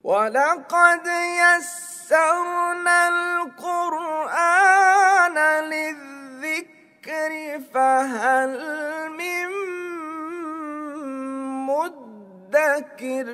वलक़द यस्सरनल क़ुरआन लिज़्ज़िक्रि फ़हल मिन मुद्दकिर।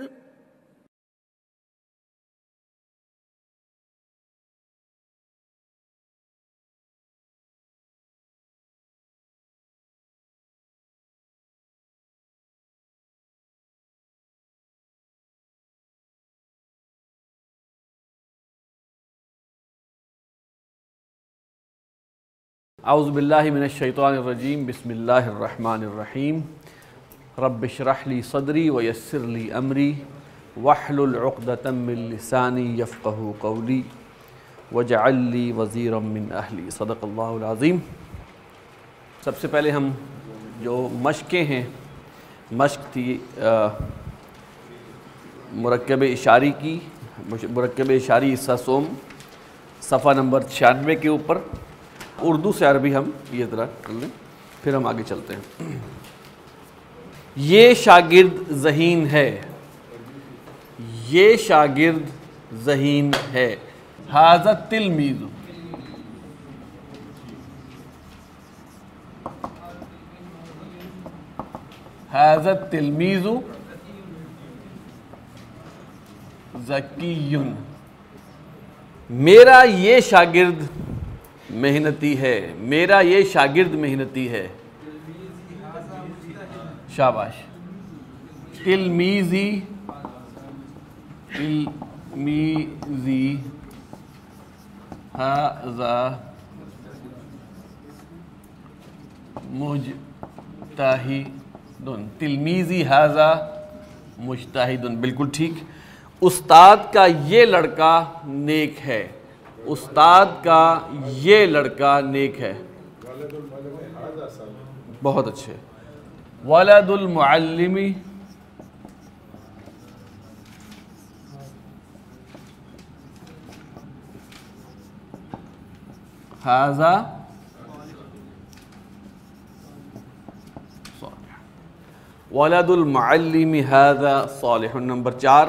औज़ु बिल्लाहि मिनश्शैतानिर्रजीम बिस्मिल्लाहिर्रहमानिर्रहीम रब्बिश्रह ली सदरी व यस्सिर ली अमरी वहलुल उक़दतम मिन लिसानी यफ़क़हू क़ौली वजअल ली वज़ीरम मिन अहली। सदक़ल्लाहुल अज़ीम। सबसे पहले हम जो मशक़ें हैं, मशक़ थी मुरक्कब इशारी की, मुरक्कब इशारी हिस्सा सोम, सफ़ा नंबर 96 के ऊपर। उर्दू से अरबी हम ये तरह कर लें, फिर हम आगे चलते हैं। ये शागिर्द ज़हीन है, ये शागिर्द ज़हीन है। हाज़ा तिलमीज़ु, हाज़ा तिलमीज़ु ज़कीयुन। मेरा ये शागिर्द मेहनती है, मेरा ये शागिर्द मेहनती है। शाबाश। तिलमीज़ी, तिलमीज़ी हाज़ा मुज्तहिदुन, तिलमीज़ी हाज़ा मुज्तहिदुन, बिल्कुल ठीक। उस्ताद का ये लड़का नेक है, उस्ताद का ये लड़का नेक है। बहुत अच्छे। वलदुल मुअल्लिमी, हाज़ा वलदुल मुअल्लिमी हाज़ा सालिहुन। नंबर 4,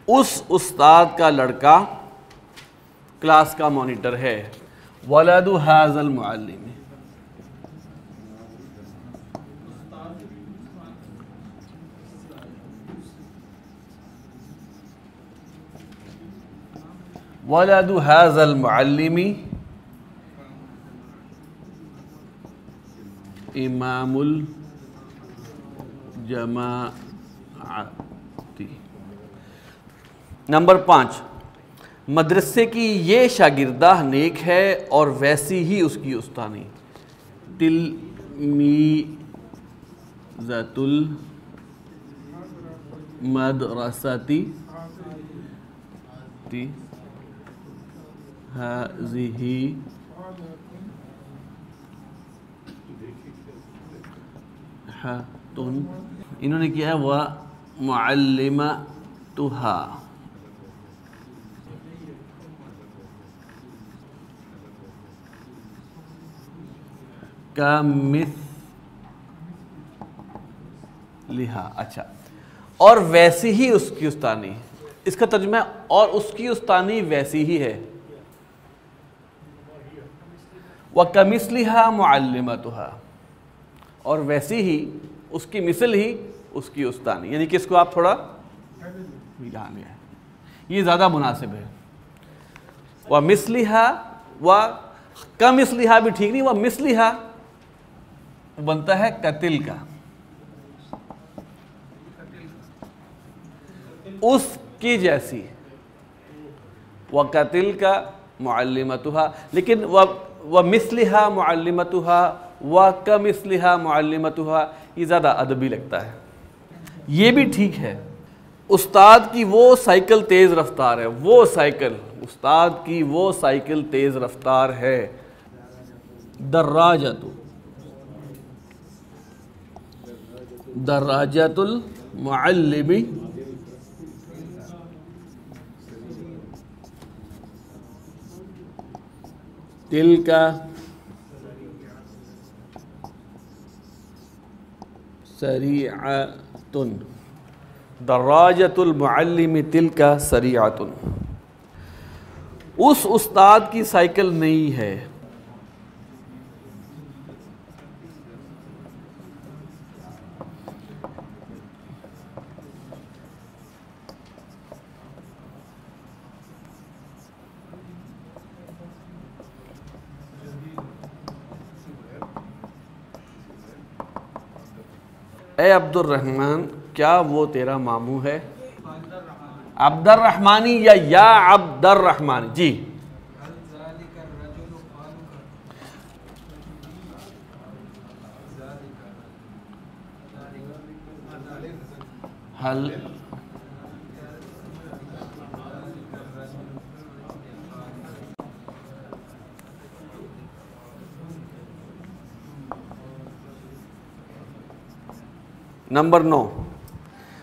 उस उस्ताद का लड़का क्लास का मॉनिटर है। वलदु हाज़ल मुअल्लिमी, वलदु हाज़ल मुअल्लिमी इमामुल जमाअती। नंबर 5, मदरसे की ये शागिर्दा नेक है और वैसी ही उसकी उस्तानी। तिलमीज़तुल मदरसती हाज़िही हातुन। इन्होंने किया है व मुअल्लिमतुहा, का मिसलिहा। अच्छा, और वैसी ही उसकी उस्तानी, इसका तर्जुमा है और उसकी उस्तानी वैसी ही है। व कमिसलिहा मुअल्लिमतुहा, और वैसी ही उसकी मिसल ही उसकी उस्तानी, यानी कि इसको आप थोड़ा यहाँ ले आए, ये ज़्यादा मुनासिब है। व मिसलिहा, व कमिसलिहा भी ठीक नहीं, व मिसलिहा बनता है कतिल का, उसकी जैसी। व कतिल का मुअल्लिमतुहा, लेकिन व मिसलिहा मुअल्लिमतुहा व कमिसलिहा मुअल्लिमतुहा ये ज़्यादा अदबी लगता है। ये भी ठीक है। उस्ताद की वो साइकिल तेज़ रफ्तार है, वो साइकिल, उस्ताद की वो साइकिल तेज़ रफ्तार है। दर्राजतु, दर्राजतुल मुअल्लिमी तिलका सरीअतुन। दर्राजतुल मुअल्लिम तिलका सरीअतुन, उस उस्ताद की साइकिल नई है। ए अब्दुर्रहमान, क्या वो तेरा मामू है? अब्दुर्रहमानी या अब्दुर्रहमानी जी। हल नंबर 9,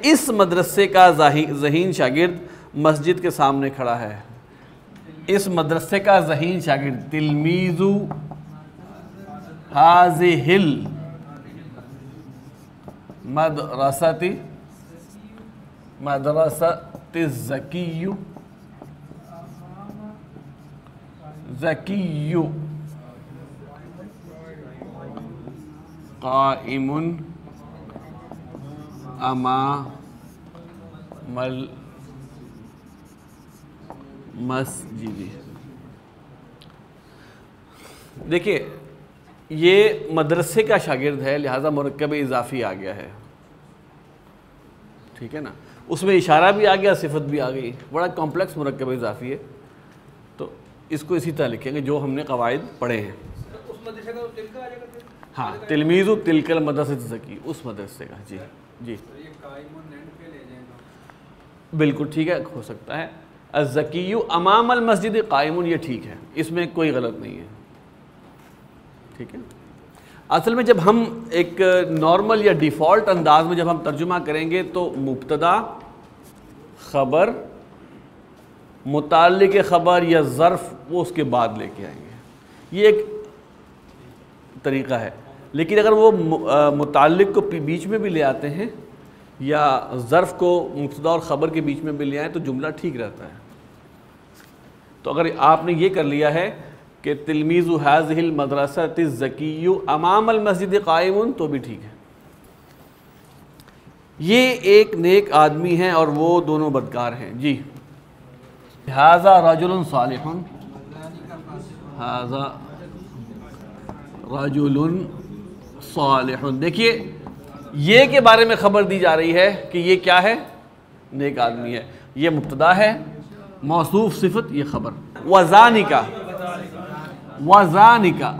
इस मदरसे का ज़हीन शागिर्द मस्जिद के सामने खड़ा है। इस मदरसे का ज़हीन शागिर्द तिलमीज़ु हाज़िहिल मदरसती ज़किय्यु क़ाइमुन अमामल मस्जिद। देखिए, ये मदरसे का शागिर्द है, लिहाजा मुरक्कब इजाफ़ी आ गया है, ठीक है ना। उसमें इशारा भी आ गया, सिफत भी आ गई, बड़ा कॉम्प्लेक्स मुरक्कब इजाफ़ी है। तो इसको इसी तरह लिखेंगे जो हमने कवायद पढ़े हैं। उस मदरसे का तिलका आ जाएगा, हाँ, तिलमीज़ु तिलकल मदरसे ज़की, उस मदरसे का। जी जी, बिल्कुल ठीक है, हो सकता है। अज़्ज़किय्यु अमामल मस्जिद क़ाइमुन, ये ठीक है, इसमें कोई गलत नहीं है, ठीक है। असल में जब हम एक नॉर्मल या डिफ़ॉल्ट अंदाज में जब हम तर्जुमा करेंगे तो मुब्तदा, ख़बर, मुताल्लिक़ ख़बर या ज़र्फ़ वो उसके बाद लेके आएंगे, ये एक तरीक़ा है। लेकिन अगर वो मुताल्लिक़ को बीच में भी ले आते हैं या ज़र्फ़ को मुब्तदा और ख़बर के बीच में भी ले आए तो जुमला ठीक रहता है। तो अगर आपने ये कर लिया है कि तिलमीज़ु हाज़िहिल मदरसति ज़किय्यु अमामल मस्जिद क़ाइमुन, तो भी ठीक है। ये एक नेक आदमी हैं और वो दोनों बदकार हैं। जी, हाज़ा रजुलुन सालिहुन, हाज़ा रजुलुन सालिहुन। देखिए, ये के बारे में ख़बर दी जा रही है कि ये क्या है, नेक आदमी है। ये मुब्तदा है, मौसूफ सिफत, ये ख़बर। वज़ानिका, वज़ानिका,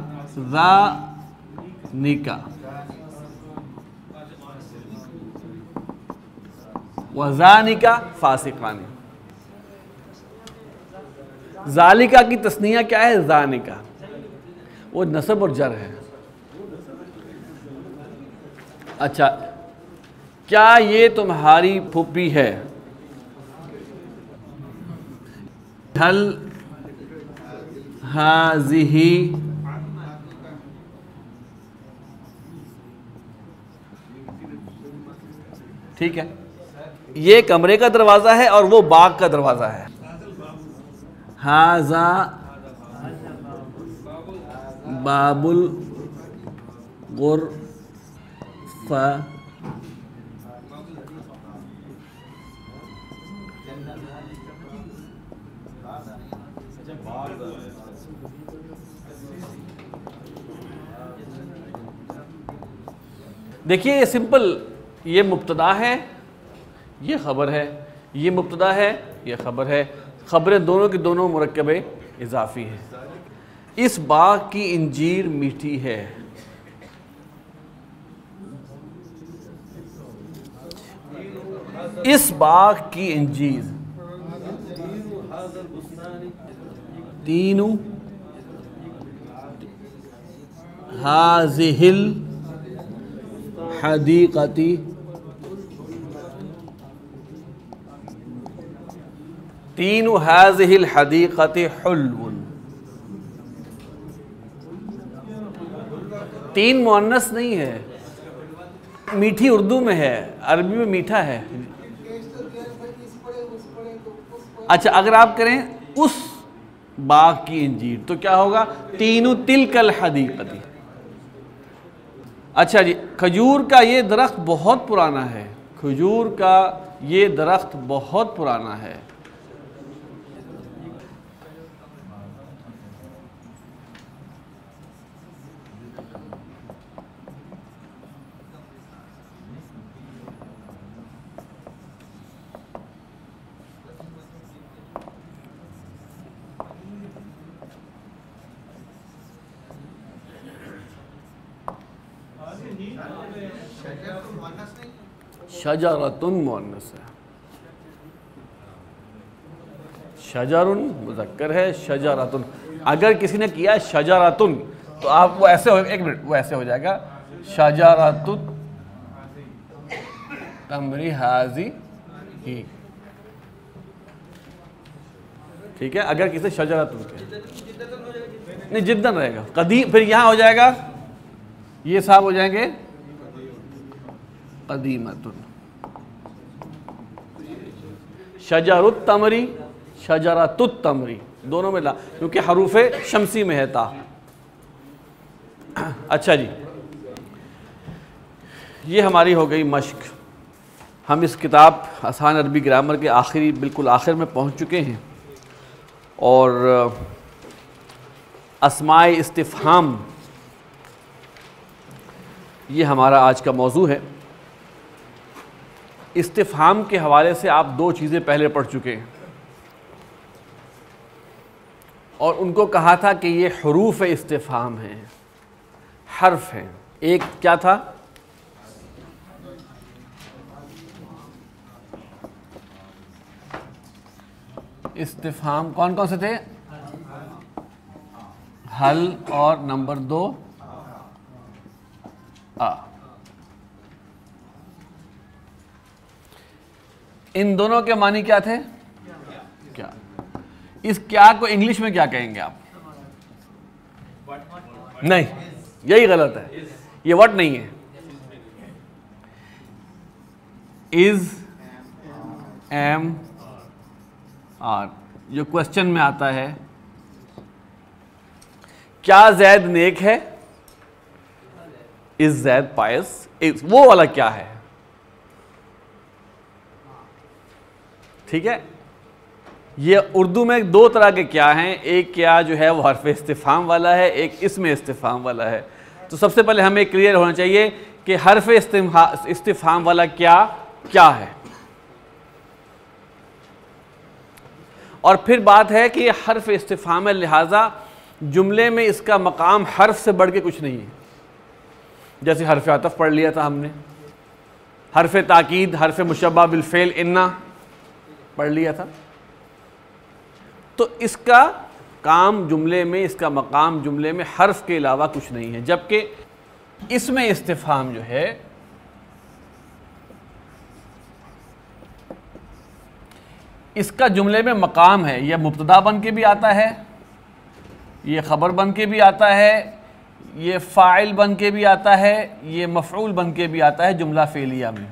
ज़ानिका, वज़ानिका फासिकानी। ज़ालिका की तस्निया क्या है? ज़ानिका, वो नसब और जर है। अच्छा, क्या ये तुम्हारी फूफी है? हल हाज़िही ठीक है, ये कमरे का दरवाज़ा है और वो बाग का दरवाज़ा है। हाज़ा बाबुल गुरफ़ा, देखिए ये सिंपल, ये मुब्तदा है, ये ख़बर है, ये मुब्तदा है, ये ख़बर है। ख़बरें दोनों की दोनों मुरक्कब इजाफ़ी हैं। इस बाग की इंजीर मीठी है। इस बाग की इंजीर, तीनों हाज़िहिल हदीक़ती, तीनों हाज़िहिल हदीक़ती हुल्वुन। तीन मुअन्नस नहीं है, मीठी उर्दू में है, अरबी में मीठा है। अच्छा, अगर आप करें उस बाग की इंजीर तो क्या होगा? तीनु तिलकल हदीक़ती। अच्छा जी, खजूर का ये दरख्त बहुत पुराना है, खजूर का ये दरख्त बहुत पुराना है। शजरतुन मुअन्नस है, शजरुन मुज़क्कर है, शजरतुन। अगर किसी ने किया शजरतुन तो आप वो ऐसे हो, एक मिनट, वो ऐसे हो जाएगा शजरतु तमरी हाजी ही, ठीक है। अगर किसी शजरतुन के नहीं जिद्दन रहेगा, कदीम, फिर यहाँ हो जाएगा, ये साहब हो जाएंगे कदीमतुन। शजरुत तमरी, शजरतुत तमरी, दोनों में ला, क्योंकि हरूफ शमसी में है ता। अच्छा जी, ये हमारी हो गई मश्क। हम इस किताब आसान अरबी ग्रामर के आखिरी, बिल्कुल आखिर में पहुंच चुके हैं और अस्माए इस्तिफ़हाम ये हमारा आज का मौजू है। इस्तिफ़हाम के हवाले से आप दो चीज़ें पहले पढ़ चुके हैं और उनको कहा था कि ये हरूफ इस्तिफ़हाम हैं, हर्फ हैं। एक क्या था? इस्तिफ़हाम कौन कौन से थे? हल और नंबर 2 आ। इन दोनों के मानी क्या थे? क्या? इस क्या को इंग्लिश में क्या कहेंगे आप? नहीं, यही गलत है, ये व्हाट नहीं है। इज, एम, आर, जो क्वेश्चन में आता है। क्या जैद नेक है? Is Zaid Payas? इज, वो वाला क्या है? ठीक है। ये उर्दू में दो तरह के क्या हैं, एक क्या जो है वो हर्फ इस्तिफ़हाम वाला है, एक इसमें इस्तिफ़हाम वाला है। तो सबसे पहले हमें क्लियर होना चाहिए कि हर्फ इस्तिफ़हाम वाला क्या क्या है, और फिर बात है कि हर्फ इस्तिफ़हाम है, लिहाजा जुमले में इसका मकाम हर्फ से बढ़ के कुछ नहीं है। जैसे हर्फ अतफ़ पढ़ लिया था हमने, हर्फ ताकीद, हर्फ मुशब्बह बिल फ़ेल इन्ना पढ़ लिया था। तो इसका काम जुमले में, इसका मकाम जुमले में हर्फ के अलावा कुछ नहीं है। जबकि इसमें इस्तिफ़हाम जो है इसका जुमले में मकाम है। यह मुब्तदा बन के भी आता है, ये ख़बर बन के भी आता है, ये फ़ाइल बन के भी आता है, ये मफ़ऊल बन के भी आता है जुमला फ़ेलिया में।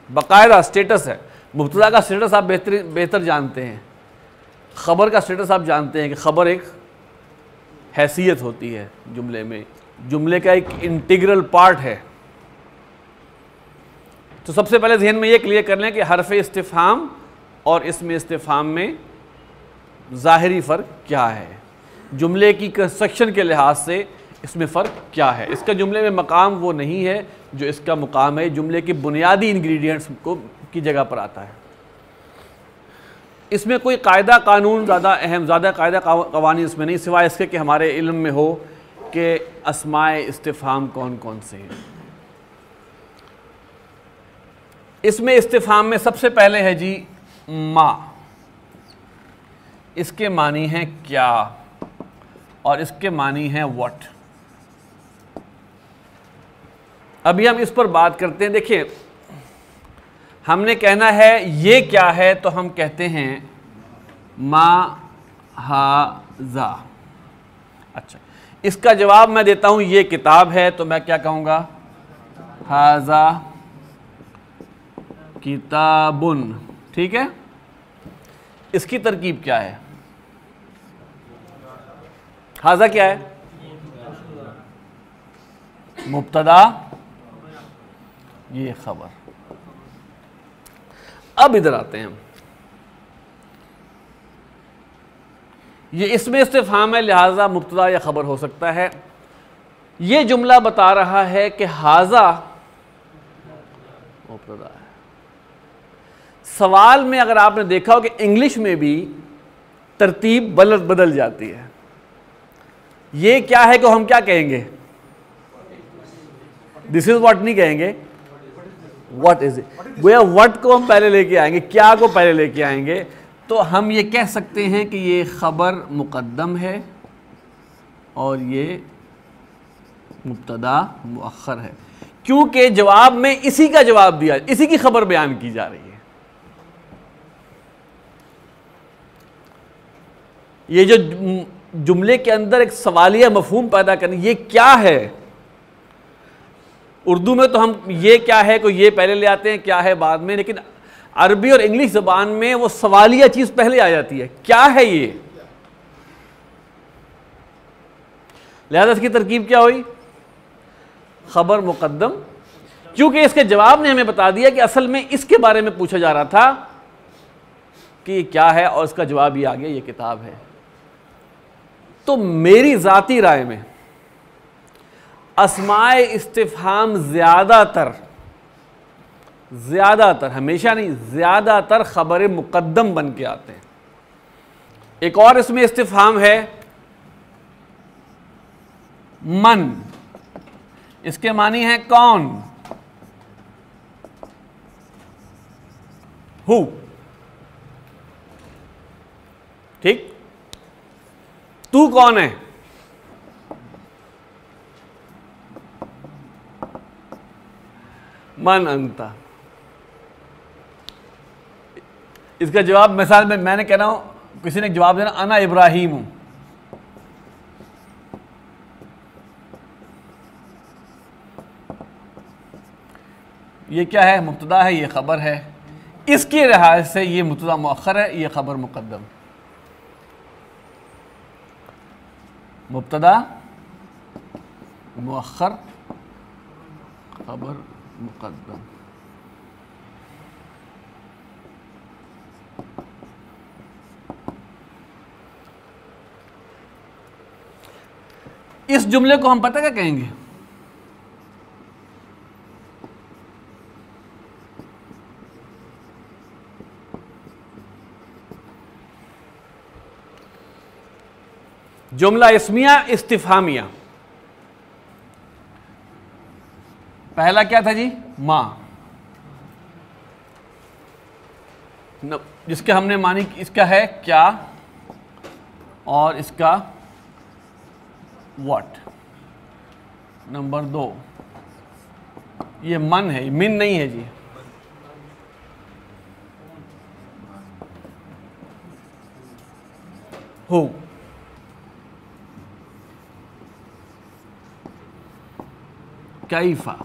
बाकायदा स्टेटस है। मुब्तदा का स्टेटस आप बेहतर जानते हैं, ख़बर का स्टेटस आप जानते हैं कि ख़बर एक हैसियत होती है जुमले में, जुमले का एक इंटीग्रल पार्ट है। तो सबसे पहले जहन में ये क्लियर कर लें कि हर्फ इस्तिफ़हाम और इसमें इस्तिफ़हाम में ज़ाहिरी फ़र्क क्या है, जुमले की कंस्ट्रक्शन के लिहाज से इसमें फ़र्क क्या है। इसका जुमले में मकाम वो नहीं है जो इसका मुकाम है जुमले के बुनियादी इंग्रेडिएंट्स को की जगह पर आता है। इसमें कोई कायदा कानून ज़्यादा कायदा कवानीन इसमें नहीं, सिवाय इसके कि हमारे इल्म में हो कि अस्माए इस्तिफ़हाम कौन कौन से हैं। इसमें इस्तिफ़हाम में सबसे पहले है जी मा, इसके मानी हैं क्या और इसके मानी हैं व्हाट। अभी हम इस पर बात करते हैं। देखिए, हमने कहना है ये क्या है, तो हम कहते हैं मा हाज़ा। अच्छा, इसका जवाब मैं देता हूं ये किताब है, तो मैं क्या कहूँगा? हाज़ा किताबुन। ठीक है। इसकी तरकीब क्या है? हाजा क्या है? मुब्तदा, ये खबर। अब इधर आते हैं हम। ये इसमें इस्तिफ़हाम है, लिहाजा मुब्तदा या खबर हो सकता है। ये जुमला बता रहा है कि हाजा मुब्तदा है। सवाल में अगर आपने देखा हो कि इंग्लिश में भी तरतीब बदल जाती है। ये क्या है को हम क्या कहेंगे? दिस इज व्हाट नहीं कहेंगे, व्हाट इज इट। गोया व्हाट को हम पहले लेके आएंगे, क्या को पहले लेके आएंगे। तो हम ये कह सकते हैं कि ये खबर मुक़द्दम है और ये मुब्तदा मुअख्खर है, क्योंकि जवाब में इसी का जवाब दिया, इसी की खबर बयान की जा रही है। ये जो जुमले के अंदर एक सवालिया मफहूम पैदा करनी, ये क्या है? उर्दू में तो हम ये क्या है को ये पहले ले आते हैं, क्या है बाद में, लेकिन अरबी और इंग्लिश ज़बान में वो सवालिया चीज़ पहले आ जाती है, क्या है ये। लिहाजा इसकी तरकीब क्या हुई? खबर मुक़द्दम, क्योंकि इसके जवाब ने हमें बता दिया कि असल में इसके बारे में पूछा जा रहा था कि ये क्या है, और इसका जवाब ये आ गया, ये किताब है। तो मेरी ज़ाती राय में अस्माए इस्तिफ़हाम ज़्यादातर, हमेशा नहीं, ज़्यादातर खबर मुक़द्दम बन के आते हैं। एक और इसमें इस्तिफ़हाम है मन, इसके मानी है कौन, हु, ठीक। तू कौन है? मन अंता। इसका जवाब मिसाल में मैंने कह रहा हूं, किसी ने जवाब देना अना इब्राहिम हूं, ये क्या है? मुब्तदा है, ये खबर है। इसके लिहाज से ये मुब्तदा मुअख्खर है, ये खबर मुक़द्दम। मुब्तदा मुअख्खर, खबर मुक़द्दम। इस जुमले को हम पता क्या कहेंगे? जुमला इस्मिया इस्तिफ़हामिया। पहला क्या था जी? माँ, जिसके हमने मानी इसका है क्या और इसका व्हाट। नंबर 2 ये मन है, मिन नहीं है जी। हु, कैफा,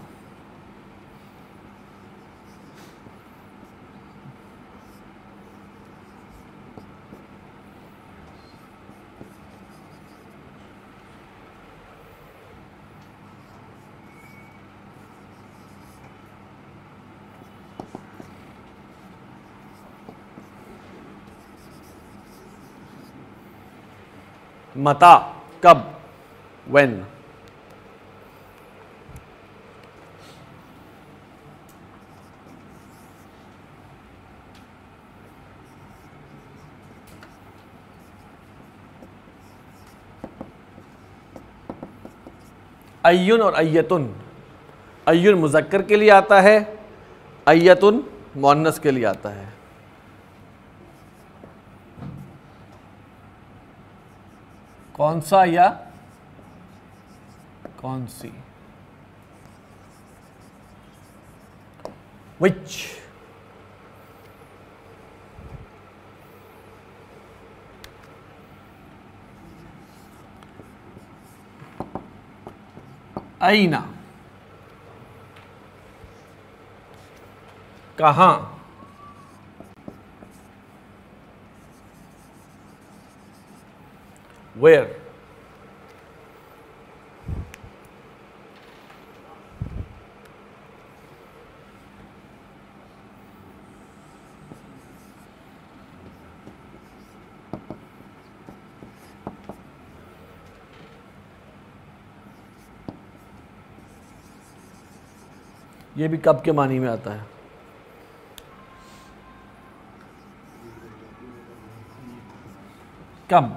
मता, कब, when। अय्युन और अय्यतुन, अय्युन मुज़क्कर के लिए आता है, अय्यतुन मुअन्नस के लिए आता है। कौन सा या कौन सी? विच, आईना, कहां, वेयर। ये भी कब के मानी में आता है। कम,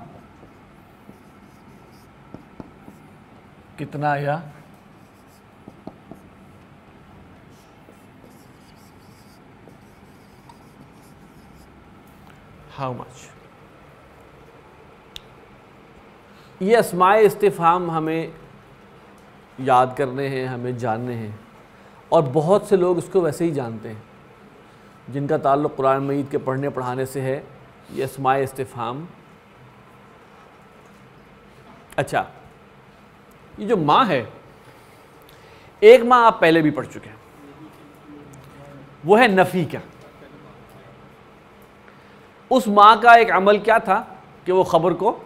कितना या हाउ मच। ये अस्माए इस्तिफ़हाम हमें याद करने हैं, हमें जानने हैं, और बहुत से लोग इसको वैसे ही जानते हैं जिनका ताल्लुक़ कुरान मजीद के पढ़ने पढ़ाने से है। ये अस्माए इस्तिफ़हाम। अच्छा, ये जो माँ है, एक माँ आप पहले भी पढ़ चुके हैं, वो है नफ़ी का। उस माँ का एक अमल क्या था कि वो ख़बर को,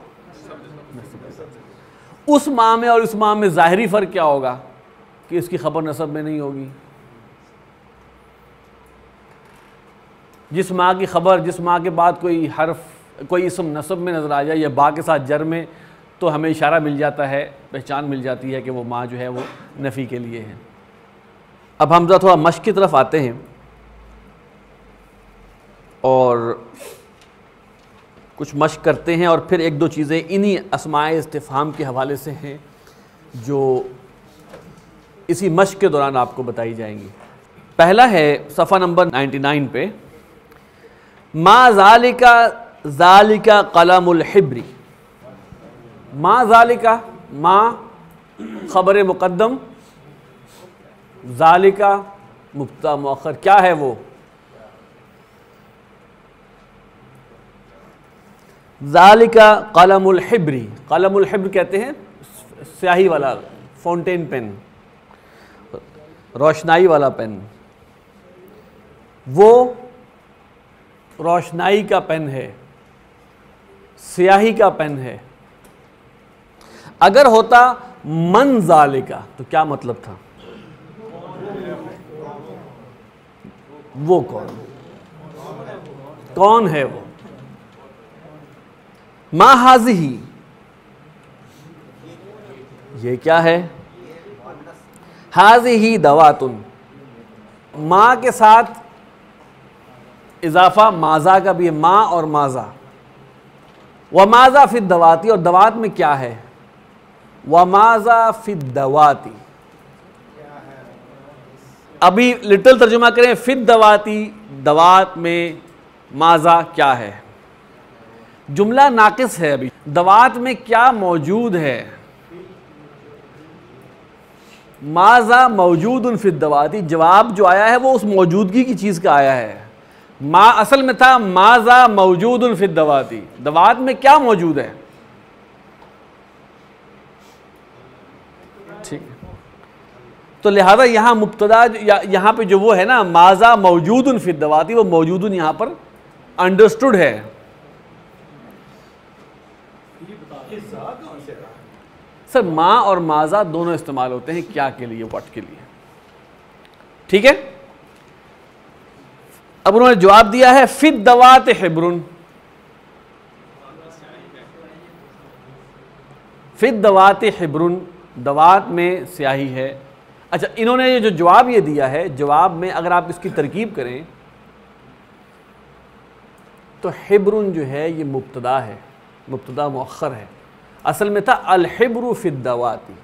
उस माँ में और इस माँ में ज़ाहिरी फ़र्क क्या होगा कि इसकी ख़बर नसब में नहीं होगी। जिस माँ की ख़बर, जिस माँ के बाद कोई हर्फ, कोई इसम नसब में नज़र आ जाए या बा के साथ जर में, तो हमें इशारा मिल जाता है, पहचान मिल जाती है कि वो माँ जो है वो नफ़ी के लिए है। अब हम ज़रा थोड़ा मश्क की तरफ आते हैं और कुछ मश्क करते हैं, और फिर एक दो चीज़ें इन्हीं अस्माए इस्तिफ़हाम के हवाले से हैं जो इसी मश्क के दौरान आपको बताई जाएंगी। पहला है सफ़ा नंबर 99 पे, मा ज़ालिका क़लमुल हिब्री। मा ज़ालिका, मा ख़बर मुक़द्दम, ज़ालिका मुब्तदा मुअख्खर। क्या है वो? ज़ालिका क़लमुल हिब्री। क़लमुल हिब्र कहते हैं स्याही वाला, फाउंटेन पेन, रोशनाई वाला पेन। वो रोशनाई का पेन है, स्याही का पेन है। अगर होता मन ज़ालिका तो क्या मतलब था? वो कौन है वो? मा हाज़िही, ये क्या है? हाज़िही दवातुन, माँ के साथ इजाफा माज़ा का भी है, माँ और माज़ा। व माज़ा फिद दवाती, और दवात में क्या है? व माज़ा फिद दवाती। अभी लिटिल तर्जुमा करें, फिद दवाती, दवात में माज़ा क्या है? जुमला नाकिस है। अभी दवात में क्या मौजूद है? माज़ा मौजूदुन फिद दवाती। जवाब जो आया है वो उस मौजूदगी की चीज़ का आया है। मा असल में था माज़ा मौजूदुन फिद दवाती, दवात में क्या मौजूद है? ठीक, तो लिहाजा यहाँ मुब्तदा, यहाँ पे जो वो है ना, माज़ा मौजूदुन फिद दवाती, वो मौजूदुन यहाँ पर अंडरस्टूड है। सर माँ और माज़ा दोनों इस्तेमाल होते हैं, क्या के लिए? व्हाट के लिए। ठीक है। अब उन्होंने जवाब दिया है फिद दवात हिब्रुन। फिद दवात हिब्रुन, दवात में स्याही है। अच्छा, इन्होंने ये जो जवाब ये दिया है, जवाब में अगर आप इसकी तरकीब करें तो हिब्रुन जो है ये मुब्तदा है, मुब्तदा मुअख्खर है। असल में था अल हिब्रु फिद दवाती,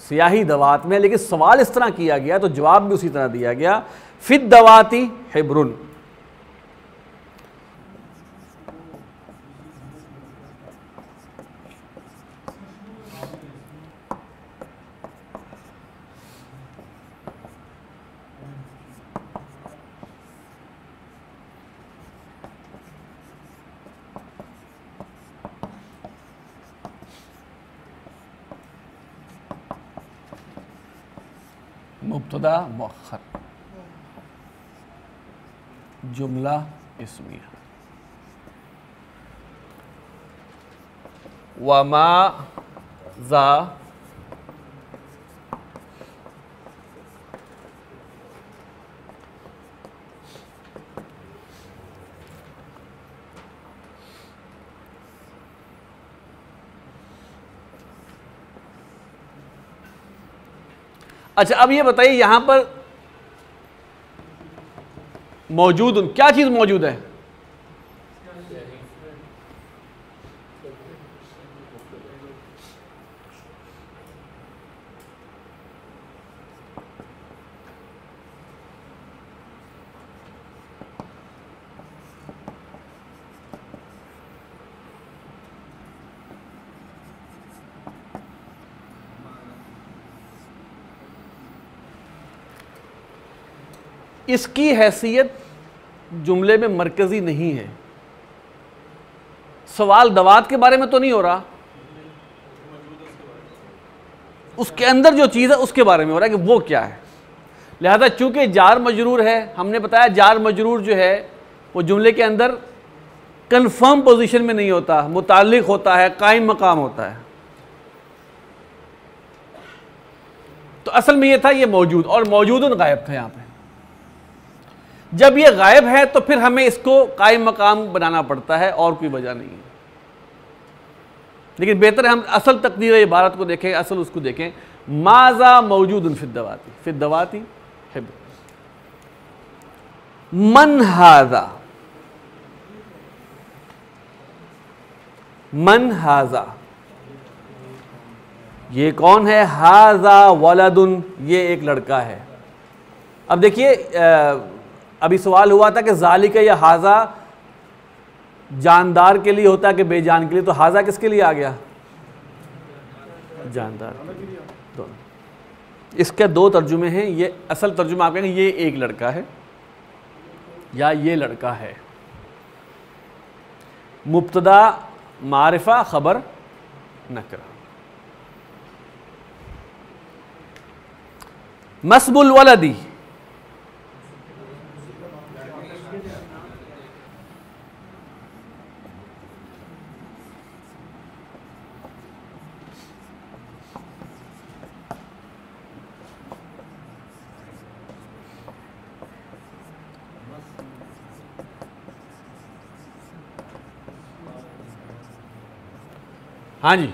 स्याही दवात में, लेकिन सवाल इस तरह किया गया तो जवाब भी उसी तरह दिया गया, फिद दवाती हिब्रुन। मुब्तदा मुअख्खर, जुमला इस्मिया। वमा ज़ा अच्छा, अब ये बताइए यहां पर मौजूद क्या चीज मौजूद है? इसकी हैसियत जुमले में मरकजी नहीं है। सवाल दवात के बारे में तो नहीं हो रहा, उसके अंदर जो चीज़ है उसके बारे में हो रहा है कि वो क्या है। लिहाजा चूंकि जार मजरूर है, हमने बताया जार मजरूर जो है वो जुमले के अंदर कंफर्म पोजीशन में नहीं होता, मुताल्लिक होता है, कायम मकाम होता है। तो असल में ये था ये मौजूद, और मौजूदन गायब था यहाँ पे। जब ये गायब है तो फिर हमें इसको कायम मकाम बनाना पड़ता है, और कोई वजह नहीं है। लेकिन बेहतर है हम असल तकदीर इबारत को देखें, असल उसको देखें। माजा मौजूद फिद्दवाती, फिद्दवाती है मन हाजा, मन हाजा ये कौन है? हाजा वलदुन, ये एक लड़का है। अब देखिए अभी सवाल हुआ था कि ज़ालिका या हाजा जानदार के लिए होता है कि बेजान के लिए, तो हाजा किसके लिए आ गया? जानदार। दोनों इसके दो तर्जुमे हैं। ये असल तर्जुमा आप कहेंगे ये एक लड़का है या ये लड़का है। मुब्तदा मारिफा खबर नकरा। मस्बुल वलदी हाँ जी,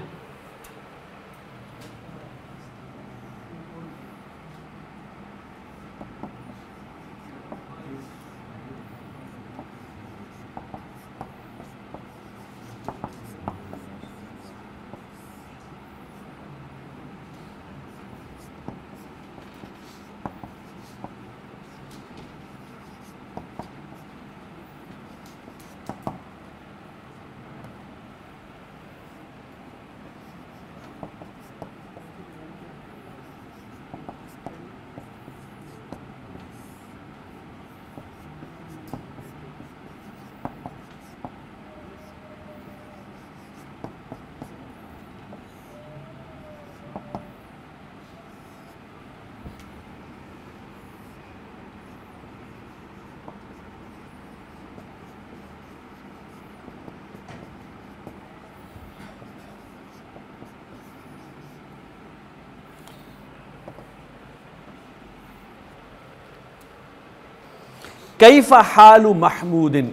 कैफ़ा हालु महमूदिन,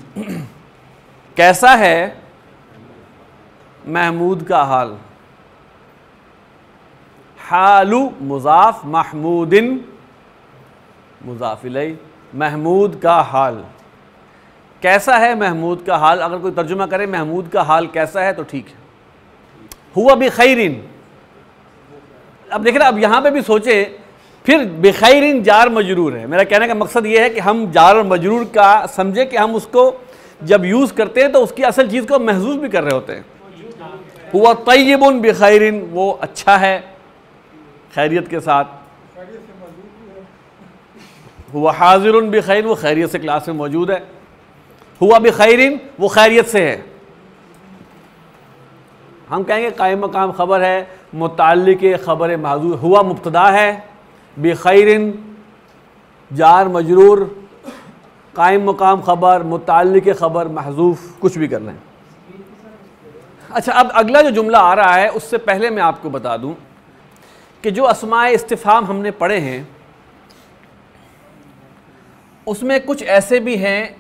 कैसा है महमूद का हाल। हालु मुज़ाफ, महमूदिन मुज़ाफ इलैह। महमूद का हाल कैसा है? महमूद का हाल अगर कोई तर्जुमा करे महमूद का हाल कैसा है तो ठीक है। हुआ बिखैरिन, अब देख रहे अब यहाँ पे भी सोचे, फिर बिखैरिन जार मजरूर है। मेरा कहने का मकसद ये है कि हम जार और मजरूर का समझे कि हम उसको जब यूज़ करते हैं तो उसकी असल चीज़ को महसूस भी कर रहे होते हैं। हुआ तय्यबुन बिखैरिन, वो अच्छा है खैरियत के साथ। हुआ हाजिरुन बिखैर, वो खैरियत से क्लास में मौजूद है। हुआ बिखैरिन, वो खैरियत से है। हम कहेंगे कायम मकाम खबर है, मुताल्लिक खबर माज़ूर। हुआ मुब्तदा है, बिखैरिन जार मजरूर, कायम मकाम खबर, मुताल्लिक खबर महजूफ, कुछ भी कर लें। अच्छा, अब अगला जो जुमला आ रहा है उससे पहले मैं आपको बता दूं कि जो अस्माए इस्तिफाम हमने पढ़े हैं उसमें कुछ ऐसे भी हैं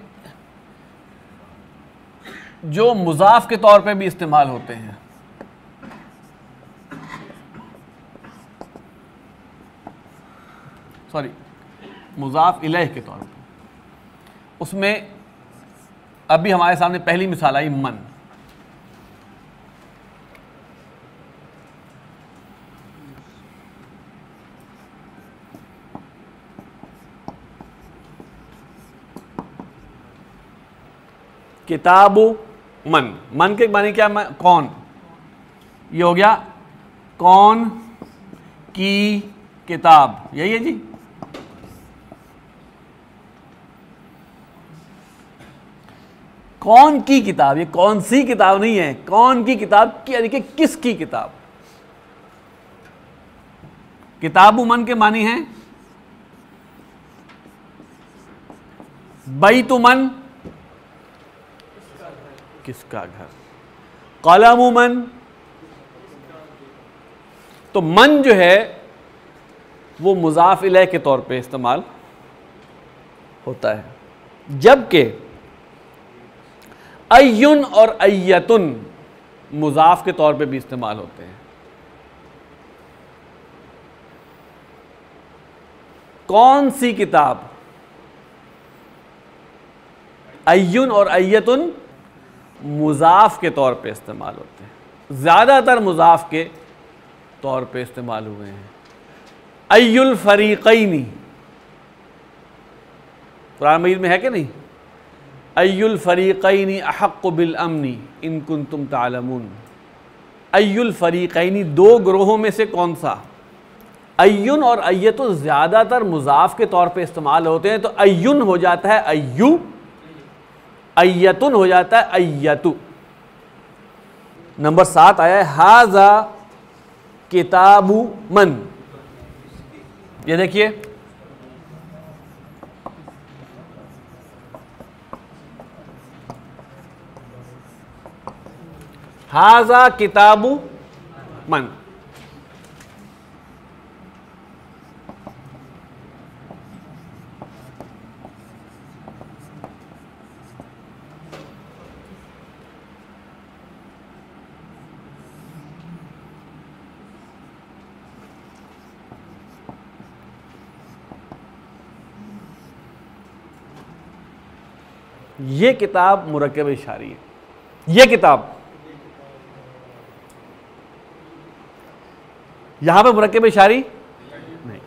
जो मुजाफ के तौर पे भी इस्तेमाल होते हैं। सॉरी, मुजाफ इलैह के तौर पे। उसमें अभी हमारे सामने पहली मिसाल आई मन। किताबु मन, मन के माने क्या? कौन, ये हो गया कौन की किताब, यही है जी। कौन की किताब, ये कौन सी किताब नहीं है, कौन की किताब की, यानी कि किसकी किताब। किताबु मन के मानी है बैतु मन, किसका घर। कलमु मन, तो मन जो है वो मुजाफ इलैह के तौर पे इस्तेमाल होता है, जबकि अय्युन और अय्यतुन मुजाफ के तौर पे भी इस्तेमाल होते हैं। कौन सी किताब, अय्युन और अय्यतुन मुजाफ के तौर पे इस्तेमाल होते हैं, ज़्यादातर मुजाफ के तौर पे इस्तेमाल हुए हैं। अय्युल फरीक़ैनी कुरान मजीद में है कि नहीं? अय्युल फरीक़ैनी अहक्क़ु बिल अम्नी इन कुन्तुम तालमून। अय्युल फरीक़ैनी, दो ग्रोहों में से कौन सा। अय्युन और अय्यतु ज़्यादातर मुजाफ के तौर पे इस्तेमाल होते हैं, तो अय्युन हो जाता है अय्यु, अय्यतुन हो जाता है अय्यतु। नंबर 7 आया है हाज़ा किताबु मन। ये देखिए, हाज़ा किताबु मन। ये किताब मुरक्कब इशारी है, ये किताब। यहां पे मुरक्कब इशारी नहीं,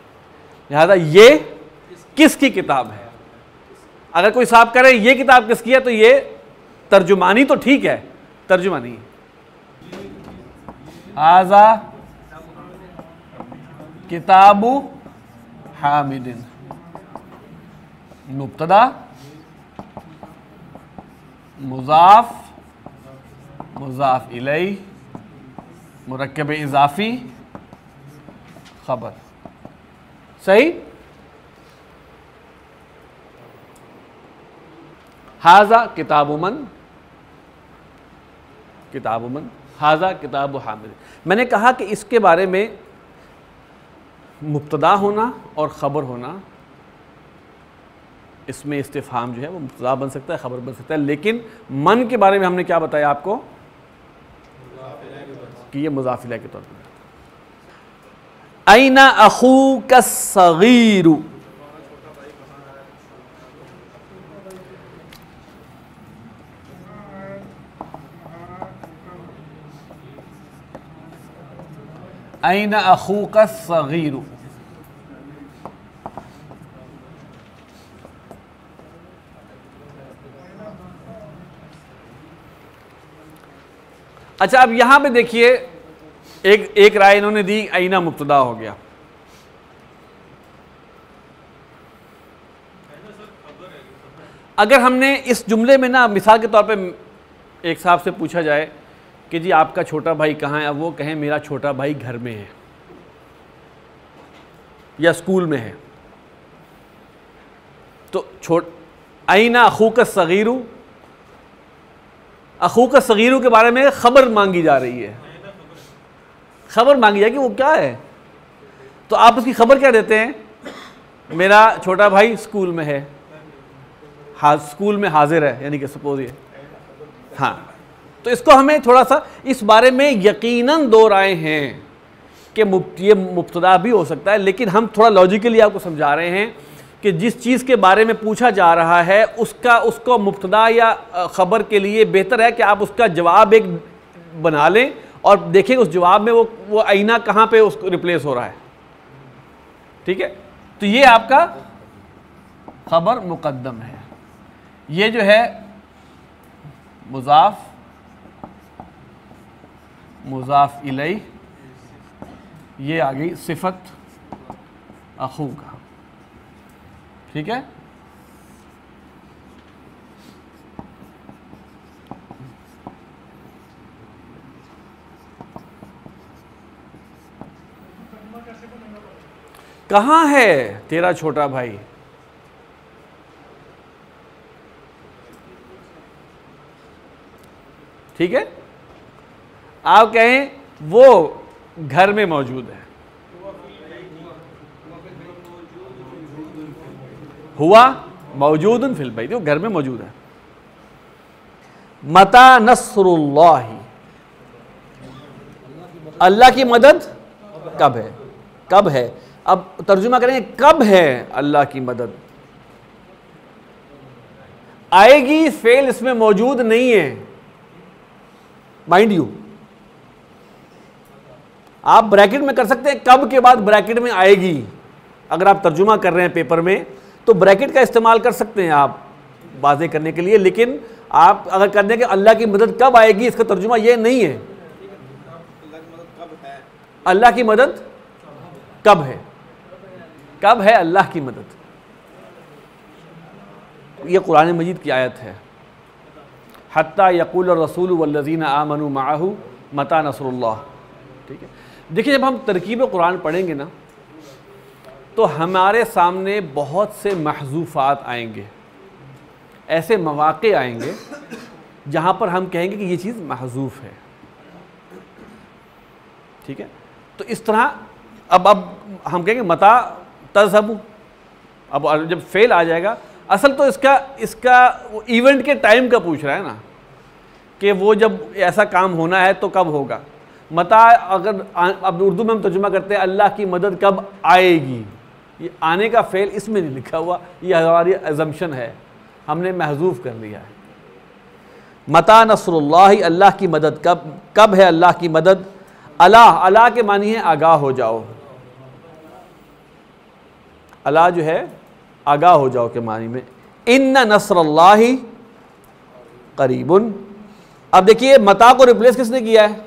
लिहाजा ये किसकी किताब है। अगर कोई साहब करे ये किताब किसकी है, तो ये तर्जुमानी तो ठीक है, तर्जुमानी। हाज़ा किताबु हामिदिन, मुब्तदा मुजाफ मुजाफ इलैह मुरक्कब इजाफी खबर। सही। हाज़ा किताबु मन, किताबु मन, हाज़ा किताबु हामिद। मैंने कहा कि इसके बारे में मुब्तदा होना और ख़बर होना, इसमें इस्तिफ़हाम जो है वो मुब्तदा बन सकता है, ख़बर बन सकता है। लेकिन मन के बारे में हमने क्या बताया आपको कि ये मुज़ाफ़ इलैह के तौर पर। ऐना अख़ूका सग़ीरु, ऐना अख़ूका सग़ीरु। अच्छा, अब यहां पे देखिए, एक राय इन्होंने दी ऐना मुब्तदा हो गया। अगर हमने इस जुमले में ना मिसाल के तौर पे एक साहब से पूछा जाए कि जी आपका छोटा भाई कहाँ है, अब वो कहें मेरा छोटा भाई घर में है या स्कूल में है, तो ऐना अख़ूका सग़ीरु, अखू का सगीरू के बारे में खबर मांगी जा रही है, खबर मांगी जाए कि वो क्या है, तो आप उसकी खबर क्या देते हैं? मेरा छोटा भाई स्कूल में है, स्कूल में हाजिर है, यानी कि सपोज ये, हाँ, तो इसको हमें थोड़ा सा इस बारे में यकीनन दो राय हैं कि ये मुब्तदा भी हो सकता है, लेकिन हम थोड़ा लॉजिकली आपको समझा रहे हैं कि जिस चीज़ के बारे में पूछा जा रहा है उसको मुब्तदा या ख़बर के लिए बेहतर है कि आप उसका जवाब एक बना लें और देखें उस जवाब में वो आईना कहाँ पे उसको रिप्लेस हो रहा है। ठीक है, तो ये आपका ख़बर मुक़द्दम है। ये जो है मुज़ाफ़ इलैह, ये आ गई सिफत अखू का। ठीक है, कहाँ है तेरा छोटा भाई? ठीक है, आप कहें वो घर में मौजूद है, हुआ मौजूदन फिल बैत, वो घर में मौजूद है। मता नस्रुल्लाह, अल्लाह की मदद कब है? कब है? अब तर्जुमा करेंगे, कब है अल्लाह की मदद? आएगी फेल इसमें मौजूद नहीं है, माइंड यू। आप ब्रैकेट में कर सकते हैं, कब के बाद ब्रैकेट में आएगी। अगर आप तर्जुमा कर रहे हैं पेपर में तो ब्रैकेट का इस्तेमाल कर सकते हैं आप वाज़ेह करने के लिए, लेकिन आप अगर कर दें कि अल्लाह की मदद कब आएगी, इसका तर्जुमा ये नहीं है। अल्लाह की मदद कब है? कब है अल्लाह की मदद? ये कुरान मजीद की आयत है, हत्ता यक़ूल रसूल वल्लज़ीना आमनू माअहू मता नस्रुल्लाह। ठीक है, देखिए जब हम तरकीब कुरान पढ़ेंगे ना तो हमारे सामने बहुत से महज़ूफ़ात आएंगे, ऐसे मवाक़े आएंगे जहाँ पर हम कहेंगे कि ये चीज़ महज़ूफ़ है। ठीक है, तो इस तरह अब हम कहेंगे मता तज़हबु, अब जब फेल आ जाएगा, असल तो इसका इवेंट के टाइम का पूछ रहा है ना, कि वो जब ऐसा काम होना है तो कब होगा। मता अगर अब उर्दू में हम तर्जुमा करते हैं अल्लाह की मदद कब आएगी, ये आने का फेल इसमें नहीं लिखा हुआ, ये हमारी अज़म्पशन है, हमने महज़ूफ़ कर लिया है। मता नस्रुल्लाह, अल्लाह की मदद कब है अल्लाह की मदद? अला के मानी है आगाह हो जाओ, अला जो है आगाह हो जाओ के मानी में। इन्ना नस्रुल्लाहि करीबुन। अब देखिए मता को रिप्लेस किसने किया है?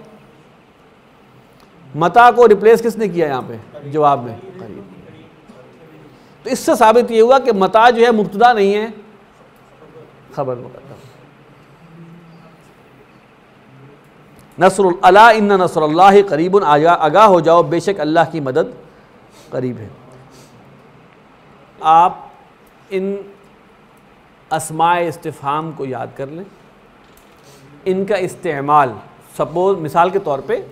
मता को रिप्लेस किसने किया यहाँ पे जवाब में? करीब। तो इससे साबित ये हुआ कि मता जो है मुब्तदा नहीं है, खबर मुक़द्दम। नस्रुल अला इन्ना नस्रुल्लाहि करीबुन, आगाह हो जाओ बेशक अल्लाह की मदद करीब है। आप इन अस्माए इस्तिफ़हाम को याद कर लें, इनका इस्तेमाल सपोज मिसाल के तौर पे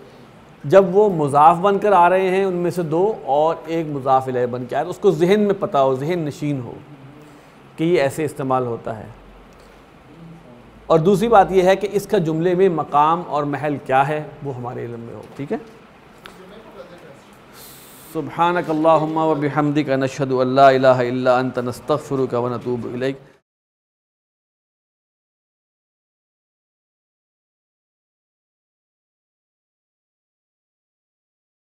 जब वो मुज़ाफ़ बनकर आ रहे हैं उनमें से दो और एक मुज़ाफ़ इलैह बन के आए, तो उसको ज़हन में पता हो, ज़हन नशीन हो कि ये ऐसे इस्तेमाल होता है। और दूसरी बात यह है कि इसका जुमले में मकाम और महल क्या है वो हमारे इल्म में हो। ठीक है, सुब्हानक अल्लाहुम्मा व बिहम्दिका नशहदु अल्ला इलाहा इल्ला अंता नस्तगफिरुका व नतूबु इलैक।